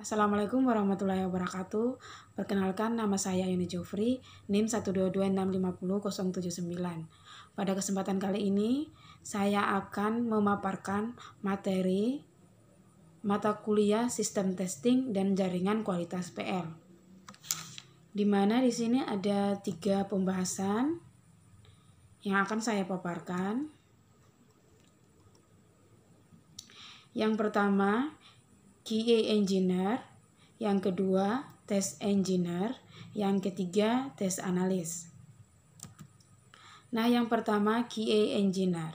Assalamualaikum warahmatullahi wabarakatuh. Perkenalkan, nama saya Yuni Jofri, NIM 122650079. Pada kesempatan kali ini, saya akan memaparkan materi mata kuliah Sistem Testing dan Jaringan Kualitas PL. Di mana di sini ada 3 pembahasan yang akan saya paparkan. Yang pertama, QA Engineer, yang kedua Test Engineer, yang ketiga Test Analis. Nah, yang pertama QA Engineer.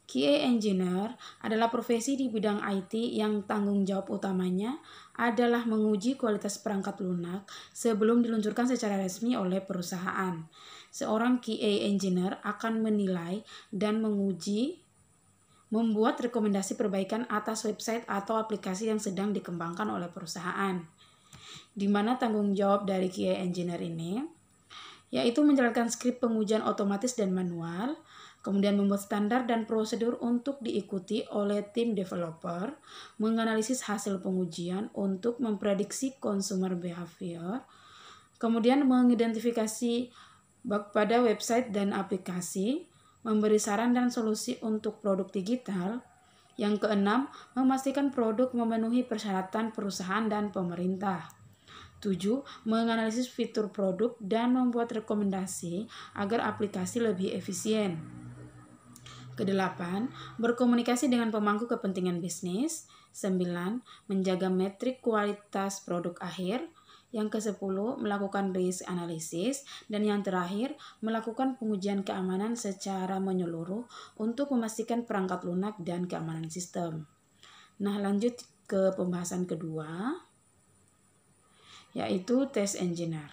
QA Engineer adalah profesi di bidang IT yang tanggung jawab utamanya adalah menguji kualitas perangkat lunak sebelum diluncurkan secara resmi oleh perusahaan. Seorang QA Engineer akan menilai dan membuat rekomendasi perbaikan atas website atau aplikasi yang sedang dikembangkan oleh perusahaan. Di mana tanggung jawab dari QA Engineer ini yaitu menjalankan skrip pengujian otomatis dan manual, kemudian membuat standar dan prosedur untuk diikuti oleh tim developer, menganalisis hasil pengujian untuk memprediksi consumer behavior, kemudian mengidentifikasi bug pada website dan aplikasi, memberi saran dan solusi untuk produk digital. Yang keenam, memastikan produk memenuhi persyaratan perusahaan dan pemerintah. 7. Menganalisis fitur produk dan membuat rekomendasi agar aplikasi lebih efisien. Kedelapan, berkomunikasi dengan pemangku kepentingan bisnis. 9. Menjaga metrik kualitas produk akhir. Yang ke-10, melakukan risk analysis. Dan yang terakhir, melakukan pengujian keamanan secara menyeluruh untuk memastikan perangkat lunak dan keamanan sistem. Nah, lanjut ke pembahasan kedua, yaitu Test Engineer.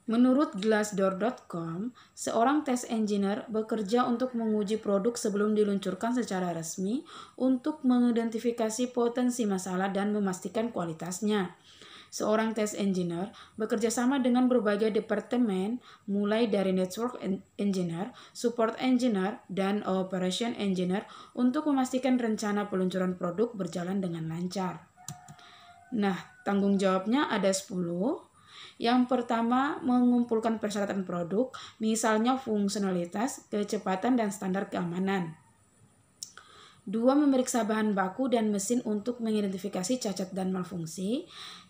Menurut Glassdoor.com, seorang test engineer bekerja untuk menguji produk sebelum diluncurkan secara resmi untuk mengidentifikasi potensi masalah dan memastikan kualitasnya. Seorang test engineer bekerja sama dengan berbagai departemen, mulai dari network engineer, support engineer, dan operation engineer untuk memastikan rencana peluncuran produk berjalan dengan lancar. Nah, tanggung jawabnya ada 10. Yang pertama, mengumpulkan persyaratan produk, misalnya fungsionalitas, kecepatan, dan standar keamanan. 2. Memeriksa bahan baku dan mesin untuk mengidentifikasi cacat dan malfungsi.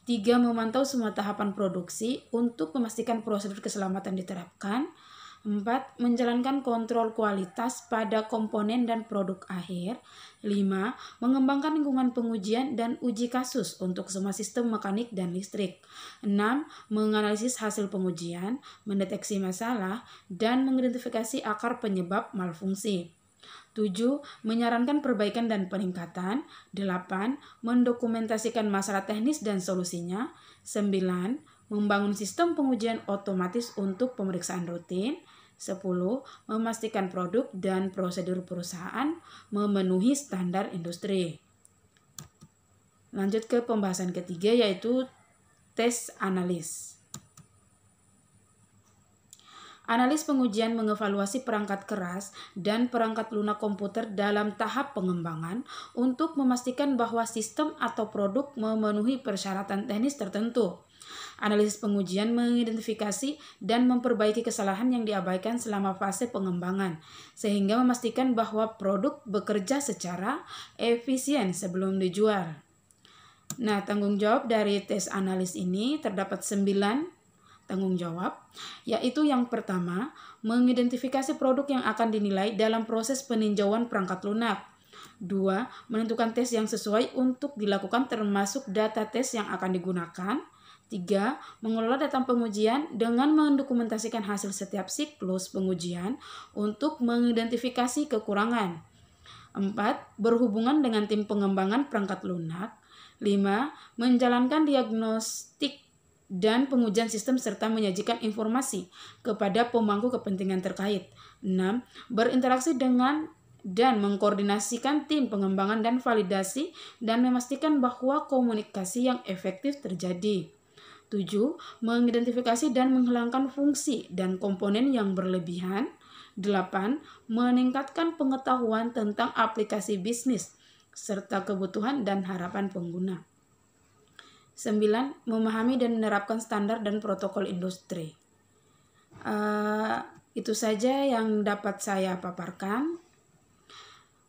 3. Memantau semua tahapan produksi untuk memastikan prosedur keselamatan diterapkan. 4. Menjalankan kontrol kualitas pada komponen dan produk akhir. 5. Mengembangkan lingkungan pengujian dan uji kasus untuk semua sistem mekanik dan listrik. 6. Menganalisis hasil pengujian, mendeteksi masalah, dan mengidentifikasi akar penyebab malfungsi. 7. Menyarankan perbaikan dan peningkatan. 8. Mendokumentasikan masalah teknis dan solusinya. 9. Membangun sistem pengujian otomatis untuk pemeriksaan rutin. 10. Memastikan produk dan prosedur perusahaan memenuhi standar industri. Lanjut ke pembahasan ketiga, yaitu Test Analis. Analis pengujian mengevaluasi perangkat keras dan perangkat lunak komputer dalam tahap pengembangan untuk memastikan bahwa sistem atau produk memenuhi persyaratan teknis tertentu. Analisis pengujian mengidentifikasi dan memperbaiki kesalahan yang diabaikan selama fase pengembangan, sehingga memastikan bahwa produk bekerja secara efisien sebelum dijual. Nah, tanggung jawab dari tes analis ini terdapat 9 tanggung jawab, yaitu yang pertama, mengidentifikasi produk yang akan dinilai dalam proses peninjauan perangkat lunak. 2. Menentukan tes yang sesuai untuk dilakukan termasuk data tes yang akan digunakan. 3. Mengelola data pengujian dengan mendokumentasikan hasil setiap siklus pengujian untuk mengidentifikasi kekurangan. 4. Berhubungan dengan tim pengembangan perangkat lunak. 5. Menjalankan diagnostik dan pengujian sistem serta menyajikan informasi kepada pemangku kepentingan terkait. 6. Berinteraksi dengan dan mengkoordinasikan tim pengembangan dan validasi dan memastikan bahwa komunikasi yang efektif terjadi. 7. Mengidentifikasi dan menghilangkan fungsi dan komponen yang berlebihan. 8. Meningkatkan pengetahuan tentang aplikasi bisnis serta kebutuhan dan harapan pengguna. 9. Memahami dan menerapkan standar dan protokol industri. Itu saja yang dapat saya paparkan.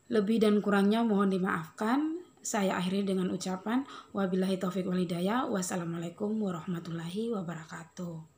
Lebih dan kurangnya mohon dimaafkan. Saya akhiri dengan ucapan wabillahi taufik wal hidayah. Wassalamualaikum warahmatullahi wabarakatuh.